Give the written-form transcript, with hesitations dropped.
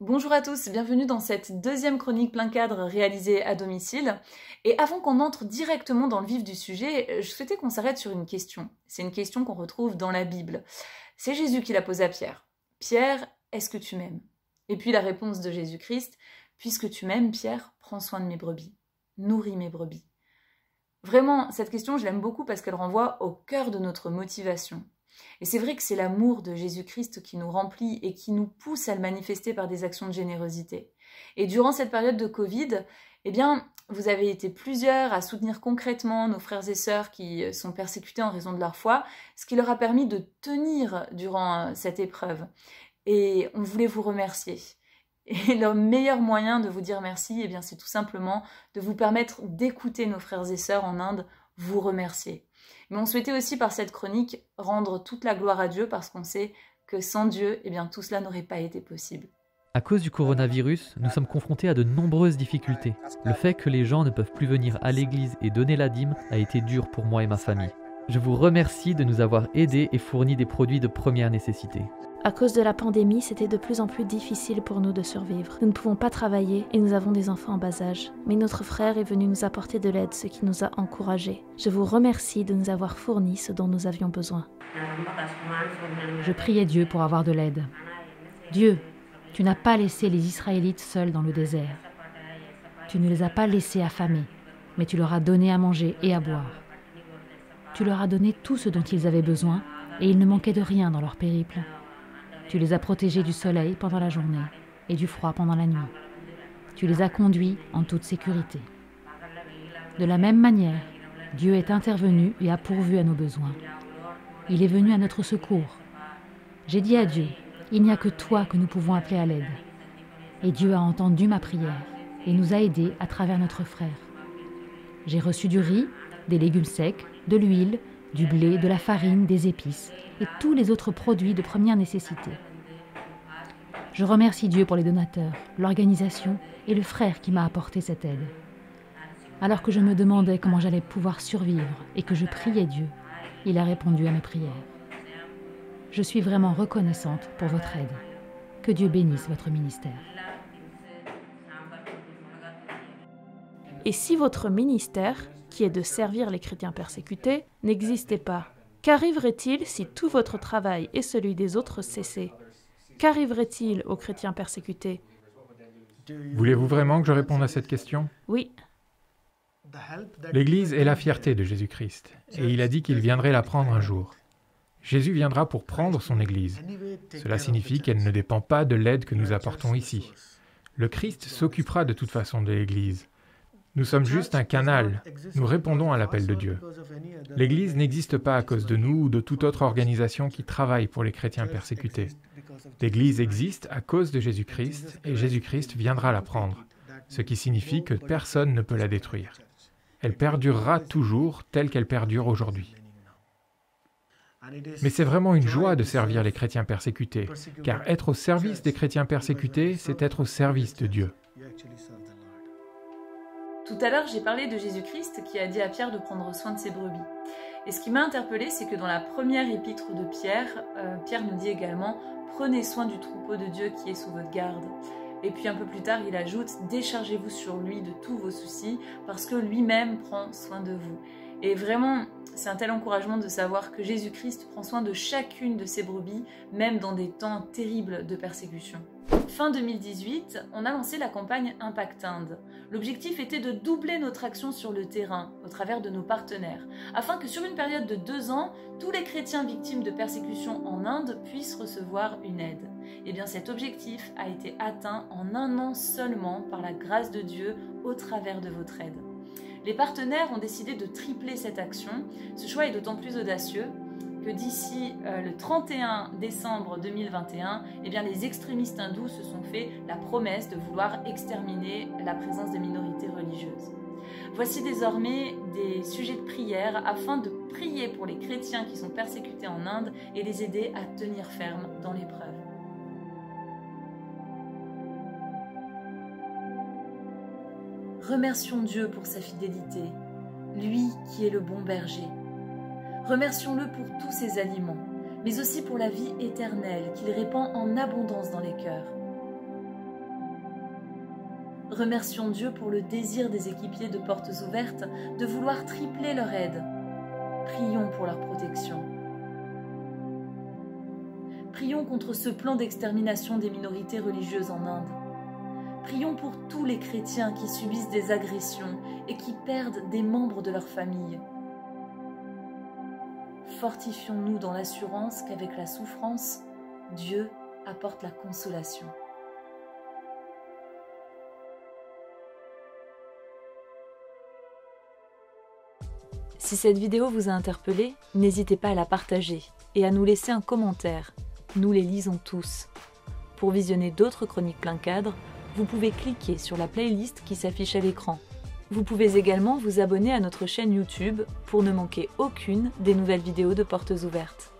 Bonjour à tous, bienvenue dans cette deuxième chronique plein cadre réalisée à domicile. Et avant qu'on entre directement dans le vif du sujet, je souhaitais qu'on s'arrête sur une question. C'est une question qu'on retrouve dans la Bible. C'est Jésus qui l'a posée à Pierre. Pierre, est-ce que tu m'aimes? Et puis la réponse de Jésus-Christ, puisque tu m'aimes, Pierre, prends soin de mes brebis, nourris mes brebis. Vraiment, cette question, je l'aime beaucoup parce qu'elle renvoie au cœur de notre motivation. Et c'est vrai que c'est l'amour de Jésus-Christ qui nous remplit et qui nous pousse à le manifester par des actions de générosité. Et durant cette période de Covid, eh bien, vous avez été plusieurs à soutenir concrètement nos frères et sœurs qui sont persécutés en raison de leur foi, ce qui leur a permis de tenir durant cette épreuve. Et on voulait vous remercier. Et le meilleur moyen de vous dire merci, eh bien, c'est tout simplement de vous permettre d'écouter nos frères et sœurs en Inde vous remercier. Mais on souhaitait aussi par cette chronique rendre toute la gloire à Dieu parce qu'on sait que sans Dieu, eh bien, tout cela n'aurait pas été possible. À cause du coronavirus, nous sommes confrontés à de nombreuses difficultés. Le fait que les gens ne peuvent plus venir à l'église et donner la dîme a été dur pour moi et ma famille. Je vous remercie de nous avoir aidés et fourni des produits de première nécessité. À cause de la pandémie, c'était de plus en plus difficile pour nous de survivre. Nous ne pouvons pas travailler et nous avons des enfants en bas âge. Mais notre frère est venu nous apporter de l'aide, ce qui nous a encouragés. Je vous remercie de nous avoir fourni ce dont nous avions besoin. Je priais Dieu pour avoir de l'aide. Dieu, tu n'as pas laissé les Israélites seuls dans le désert. Tu ne les as pas laissés affamés, mais tu leur as donné à manger et à boire. Tu leur as donné tout ce dont ils avaient besoin et il ne manquait de rien dans leur périple. Tu les as protégés du soleil pendant la journée et du froid pendant la nuit. Tu les as conduits en toute sécurité. De la même manière, Dieu est intervenu et a pourvu à nos besoins. Il est venu à notre secours. J'ai dit à Dieu, il n'y a que toi que nous pouvons appeler à l'aide. Et Dieu a entendu ma prière et nous a aidés à travers notre frère. J'ai reçu du riz, des légumes secs, de l'huile, du blé, de la farine, des épices et tous les autres produits de première nécessité. Je remercie Dieu pour les donateurs, l'organisation et le frère qui m'a apporté cette aide. Alors que je me demandais comment j'allais pouvoir survivre et que je priais Dieu, il a répondu à mes prières. Je suis vraiment reconnaissante pour votre aide. Que Dieu bénisse votre ministère. Et si votre ministère, qui est de servir les chrétiens persécutés, n'existait pas, qu'arriverait-il si tout votre travail et celui des autres cessaient? Qu'arriverait-il aux chrétiens persécutés? Voulez-vous vraiment que je réponde à cette question? Oui. L'Église est la fierté de Jésus-Christ, et il a dit qu'il viendrait la prendre un jour. Jésus viendra pour prendre son Église. Cela signifie qu'elle ne dépend pas de l'aide que nous apportons ici. Le Christ s'occupera de toute façon de l'Église. Nous sommes juste un canal, nous répondons à l'appel de Dieu. L'Église n'existe pas à cause de nous ou de toute autre organisation qui travaille pour les chrétiens persécutés. L'Église existe à cause de Jésus-Christ et Jésus-Christ viendra la prendre, ce qui signifie que personne ne peut la détruire. Elle perdurera toujours telle qu'elle perdure aujourd'hui. Mais c'est vraiment une joie de servir les chrétiens persécutés, car être au service des chrétiens persécutés, c'est être au service de Dieu. Tout à l'heure, j'ai parlé de Jésus-Christ qui a dit à Pierre de prendre soin de ses brebis. Et ce qui m'a interpellée, c'est que dans la première épître de Pierre, Pierre nous dit également « Prenez soin du troupeau de Dieu qui est sous votre garde ». Et puis un peu plus tard, il ajoute « Déchargez-vous sur lui de tous vos soucis, parce que lui-même prend soin de vous ». Et vraiment, c'est un tel encouragement de savoir que Jésus-Christ prend soin de chacune de ses brebis, même dans des temps terribles de persécution. Fin 2018, on a lancé la campagne Impact Inde. L'objectif était de doubler notre action sur le terrain, au travers de nos partenaires, afin que sur une période de 2 ans, tous les chrétiens victimes de persécution en Inde puissent recevoir une aide. Et bien cet objectif a été atteint en 1 an seulement par la grâce de Dieu au travers de votre aide. Les partenaires ont décidé de tripler cette action. Ce choix est d'autant plus audacieux que d'ici le 31 décembre 2021, eh bien, les extrémistes hindous se sont fait la promesse de vouloir exterminer la présence des minorités religieuses. Voici désormais des sujets de prière afin de prier pour les chrétiens qui sont persécutés en Inde et les aider à tenir ferme dans l'épreuve. Remercions Dieu pour sa fidélité, lui qui est le bon berger. Remercions-le pour tous ses aliments, mais aussi pour la vie éternelle qu'il répand en abondance dans les cœurs. Remercions Dieu pour le désir des équipiers de Portes Ouvertes de vouloir tripler leur aide. Prions pour leur protection. Prions contre ce plan d'extermination des minorités religieuses en Inde. Prions pour tous les chrétiens qui subissent des agressions et qui perdent des membres de leur famille. Fortifions-nous dans l'assurance qu'avec la souffrance, Dieu apporte la consolation. Si cette vidéo vous a interpellé, n'hésitez pas à la partager et à nous laisser un commentaire. Nous les lisons tous. Pour visionner d'autres chroniques plein cadre, vous pouvez cliquer sur la playlist qui s'affiche à l'écran. Vous pouvez également vous abonner à notre chaîne YouTube pour ne manquer aucune des nouvelles vidéos de Portes Ouvertes.